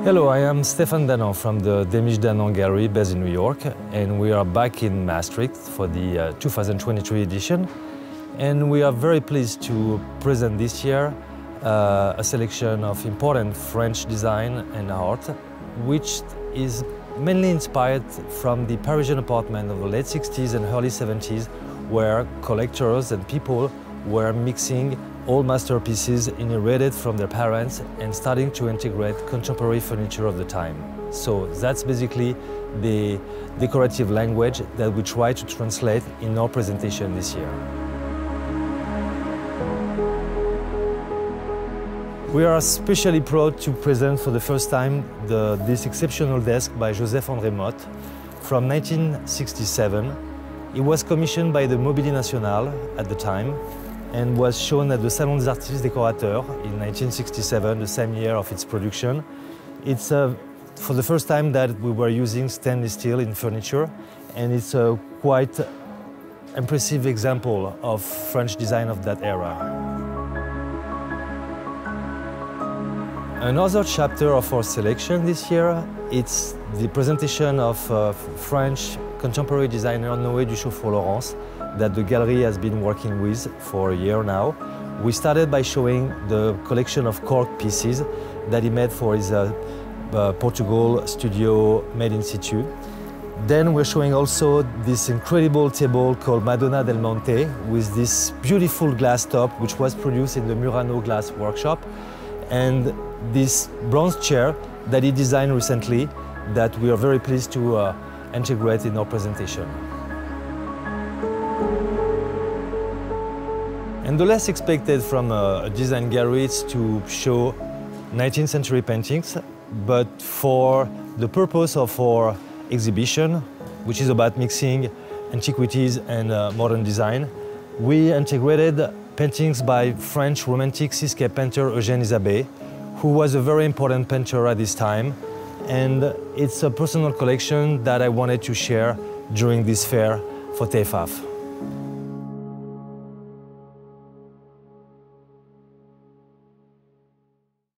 Hello, I am Stephane Danant from the Demisch Danant Gallery based in New York, and we are back in Maastricht for the 2023 edition. And we are very pleased to present this year a selection of important French design and art, which is mainly inspired from the Parisian apartment of the late 60s and early 70s, where collectors and people were mixing old masterpieces inherited from their parents and starting to integrate contemporary furniture of the time. So that's basically the decorative language that we try to translate in our presentation this year. We are especially proud to present for the first time this exceptional desk by Joseph-André Motte from 1967. It was commissioned by the Mobilier National at the time and was shown at the Salon des Artistes Décorateurs in 1967, the same year of its production. It's for the first time that we were using stainless steel in furniture, and it's a quite impressive example of French design of that era. Another chapter of our selection this year, it's the presentation of French contemporary designer Noé Duchaufour-Laurence that the gallery has been working with for a year now. We started by showing the collection of cork pieces that he made for his Portugal studio made in situ. Then we're showing also this incredible table called Madonna del Monte with this beautiful glass top which was produced in the Murano glass workshop, and this bronze chair that he designed recently that we are very pleased to integrate in our presentation. And the less expected from a design gallery is to show 19th century paintings, but for the purpose of our exhibition, which is about mixing antiquities and modern design, we integrated paintings by French Romantic seascape painter Eugène Isabey, who was a very important painter at this time, and it's a personal collection that I wanted to share during this fair for TEFAF.